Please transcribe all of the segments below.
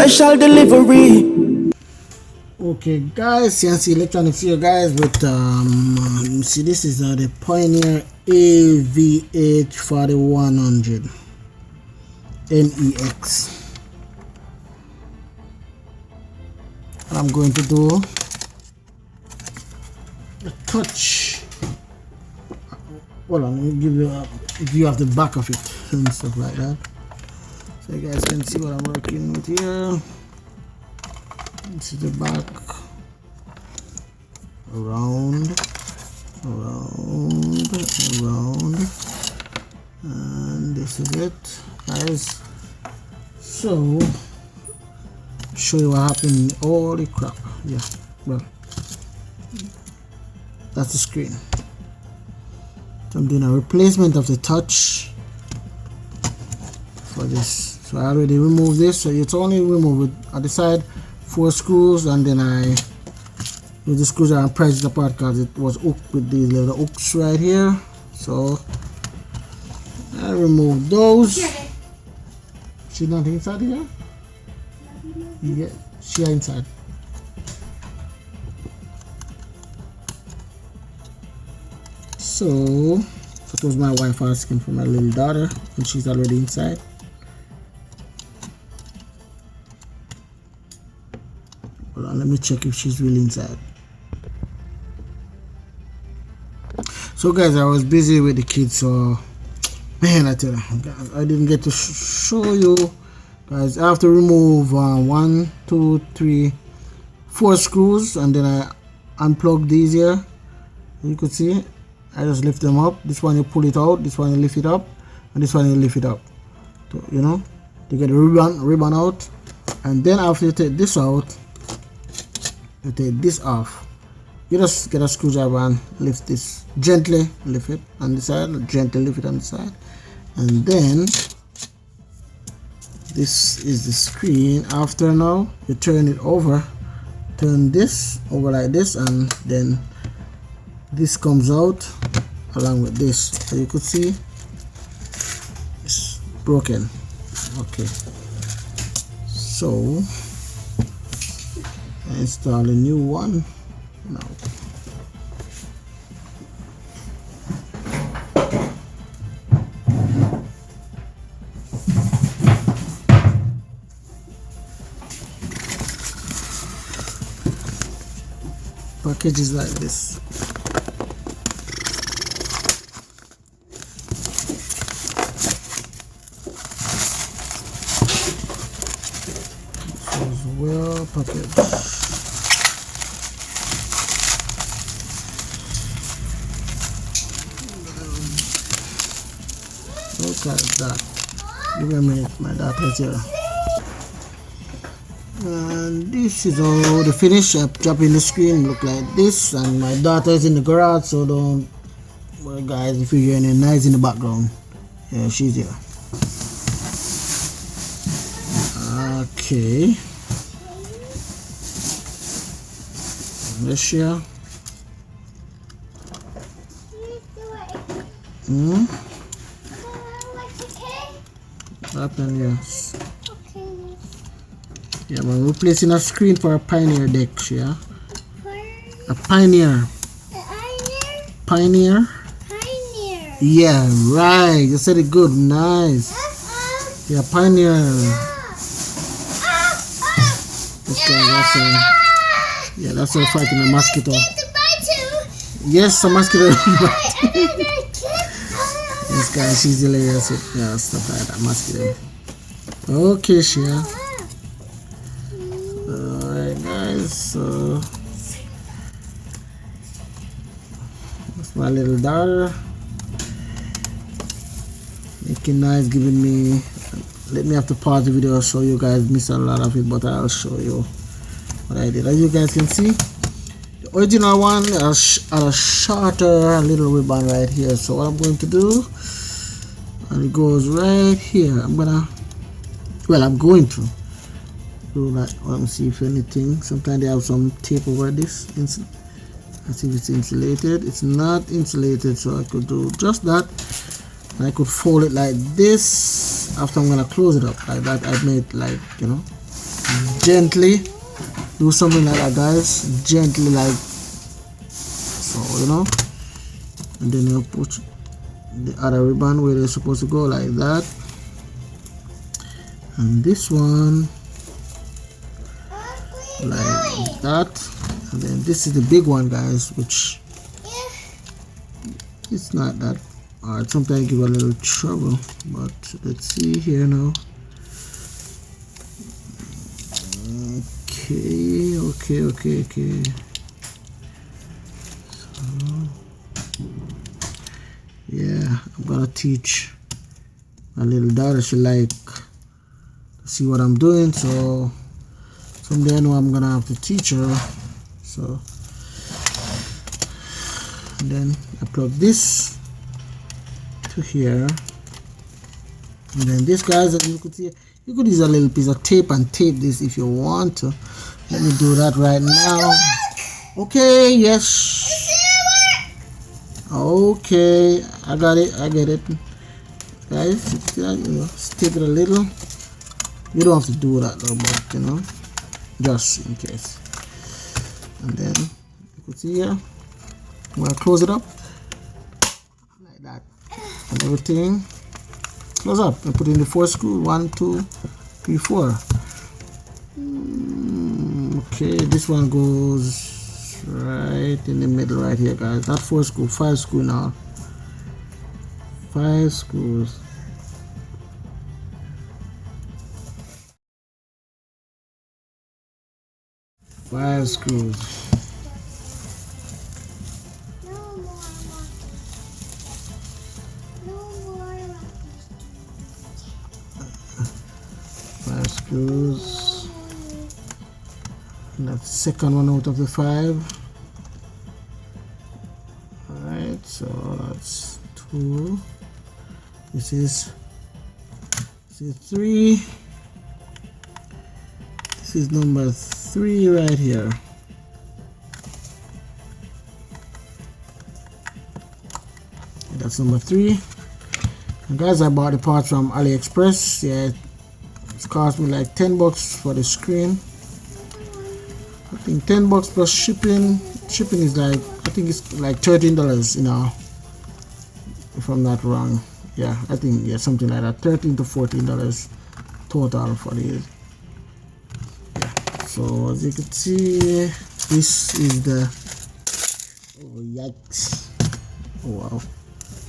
special delivery. Okay guys, CNC Electronics here guys with see, this is the Pioneer AVH 4100 NEX, and I'm going to do a touch. Hold on, let me give you a view of the back of it and stuff like that, so you guys can see what I'm working with here. This is the back, around, and this is it guys. So show you what happened. Holy crap, yeah, well, that's the screen. So I'm doing a replacement of the touch for this. So I already removed this, so it's only removed at the side 4 screws, and then I use the screws and press it apart because it was hooked with these little hooks right here. So I removed those. She's not inside here? Yeah, she's inside. So that was my wife asking for my little daughter, and she's already inside. Hold on, let me check if she's really inside. So guys, I was busy with the kids, so man, I tell you, guys, I didn't get to show you guys. I have to remove 1, 2, 3, 4 screws, and then I unplug these here. You could see I just lift them up. This one you pull it out, this one you lift it up, and this one you lift it up, so, you know, to get the ribbon out. And then after you take this out, you take this off. You just get a screwdriver and lift this, gently lift it on the side, gently lift it on the side, and then this is the screen. After now, you turn it over, turn this over like this, and then this comes out along with this. So you could see it's broken. Okay, so I install a new one now. Package is like this. This is well packaged. Look at that. Give me a minute, my daughter's here. And this is all the finish. I'm dropping the screen, look like this, and my daughter is in the garage, so don't worry guys if you hear any noise in the background. Yeah, she's here. Okay, this here. Happen, yes. Yeah, we're replacing a screen for a Pioneer deck, yeah. A Pioneer. Pioneer? Pioneer. Yeah, right. You said it good. Nice. Yeah, Pioneer. Okay, that's all fighting a mosquito. Yes, a mosquito. This guy, she's hilarious. Yeah, stuff like that, mosquito. Okay, Shia. Alright guys, so that's my little daughter making nice, giving me, let me have to pause the video, show you guys, miss a lot of it, but I'll show you what I did. As you guys can see, the original one has a shorter little ribbon right here. So what I'm going to do, and it goes right here, I'm going to do that. Let me see if anything, sometimes they have some tape over this. Let's see if it's insulated. It's not insulated, so I could do just that. And I could fold it like this. After I'm gonna close it up like that. I made, like, you know, gently do something like that, guys. Gently, like so, you know. And then you put the other ribbon where they're supposed to go, like that. And this one like that. And then this is the big one, guys, which it's not that hard. Sometimes give a little trouble, but let's see here now. Okay. So yeah, I'm gonna teach my little daughter. She like to see what I'm doing, so someday I know I'm gonna have to teach her. So and then I plug this to here, and then this, guys, as you could see, you could use a little piece of tape and tape this if you want to. Let me do that right now. Okay, yes. Okay, I got it. I get it, guys. Tape it a little. You don't have to do that though, but you know, just in case. And then you could see here, I'm gonna close it up like that, and everything close up and put in the 4 screw. 1, 2, 3, 4. Okay, this one goes right in the middle right here, guys. Not 4 screw, 5 screw now. 5 screws. Five screws. Five screws. And that's the second one out of the 5. Alright, so that's 2. This is 3. This is number 3 right here. That's number 3. And guys, I bought the parts from AliExpress. Yeah, it's cost me like $10 for the screen. I think $10 plus shipping. Shipping is like, I think it's like $13, you know, if I'm not wrong. Yeah, I think, yeah, something like that. $13 to $14 total for these. So as you can see, this is the, oh yikes, oh wow,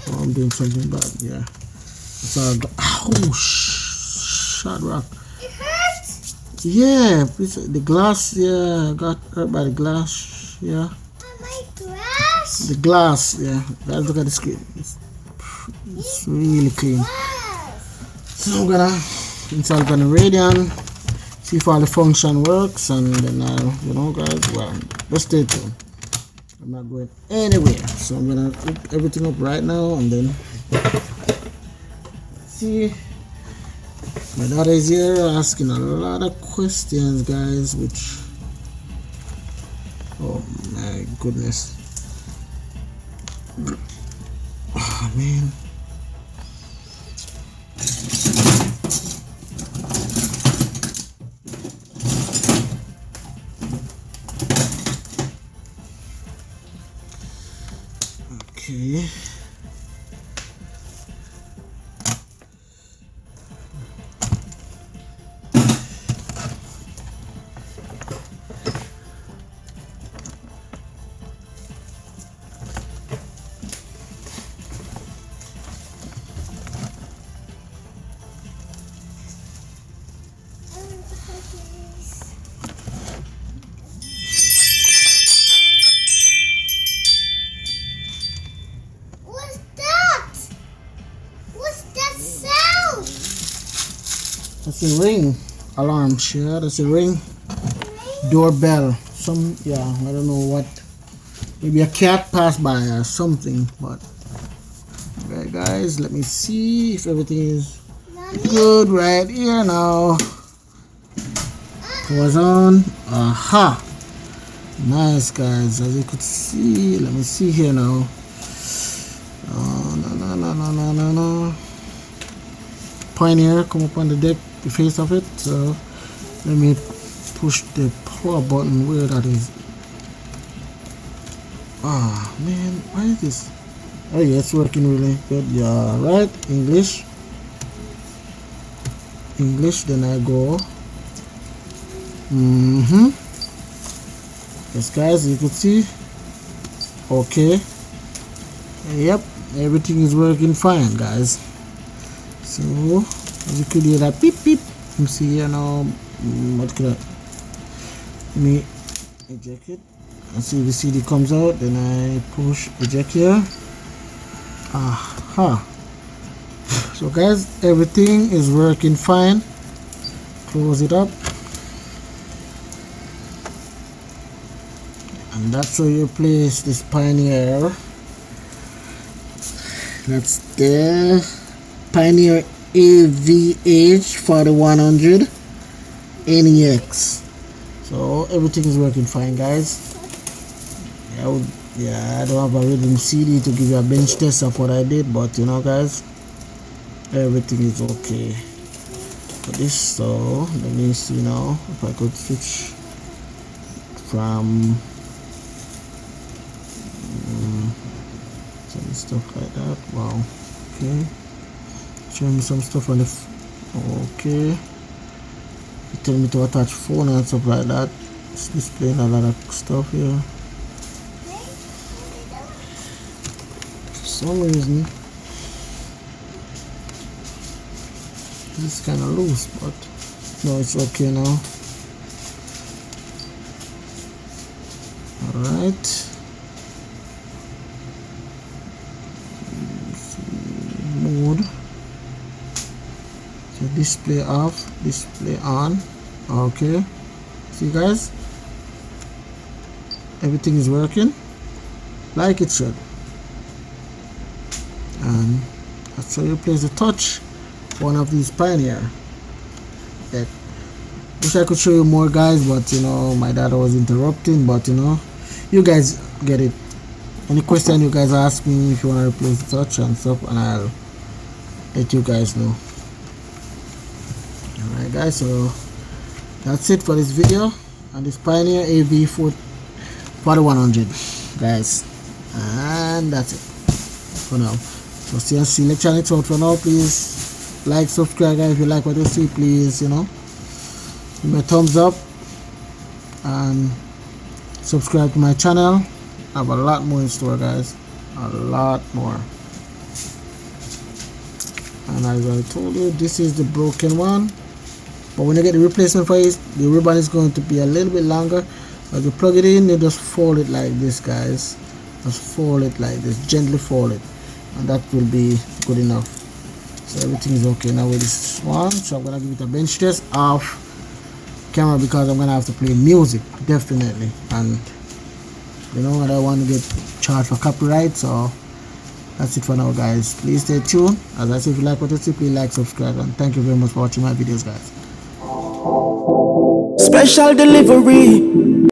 oh, I'm doing something bad, yeah. So oh shot rock. It hurts. Yeah, the glass, yeah, I got hurt by the glass, yeah. My glass. The glass, yeah. Guys, look at the screen. It's really clean. So I'm gonna install it on the Radeon. See if all the function works, and then you know, guys, well, just stay tuned. I'm not going anywhere, so I'm gonna hook everything up right now, and then see. My daughter is here asking a lot of questions, guys, which, oh my goodness, oh man. Okay. That's a ring alarm, yeah, that's a ring doorbell. Some, yeah, I don't know what, maybe a cat passed by or something, but okay, guys, let me see if everything is good right here now. Was on. Aha, nice, guys. As you could see, let me see here now. No. Pioneer come up on the deck, the face of it. So let me push the power button where that is. Ah man, why is this? Oh yeah, it's working really good. Yeah, right. English, then I go. Yes guys, you could see. Okay, yep, everything is working fine guys. So as you could hear that beep beep. You see here now, what could I, let me eject it and see if the CD comes out. Then I push eject here. Aha. So guys, everything is working fine. Close it up, and that's how you place this Pioneer. That's the Pioneer AVH 4100 NEX. So everything is working fine guys. I don't have a rhythm CD to give you a bench test of what I did, but you know guys, everything is okay for this. So let me see now if I could switch from some stuff like that. Wow. Okay, show me some stuff on the okay, you tell me to attach phone and stuff like that. It's displaying a lot of stuff here. For some reason it's kind of loose, but no, it's okay now. All right, mode, so display off, display on. Okay, see guys, everything is working like it should, and that's how you place the touch one of these Pioneer. Yeah. Wish I could show you more guys, but you know my dad was interrupting, but you know you guys get it. Any question you guys ask me, if you want to replace the touch and stuff, and I'll let you guys know. Alright guys, so that's it for this video on this Pioneer AV 4100 guys, and that's it for now. So see you next channel. It's out for now. Please like, subscribe guys if you like what you see. Please, you know, give me a thumbs up and subscribe to my channel. I have a lot more in store guys, a lot more. And as I told you, this is the broken one, but when you get the replacement for it, the ribbon is going to be a little bit longer. As you plug it in, you just fold it like this guys, just fold it like this, gently fold it, and that will be good enough. So everything is okay now with this one. So I'm gonna give it a bench test off camera because I'm gonna have to play music definitely, and you know I don't want to get charged for copyright. So that's it for now guys. Please stay tuned. As I say, if you like what you see, please like, subscribe, and thank you very much for watching my videos guys. Special delivery.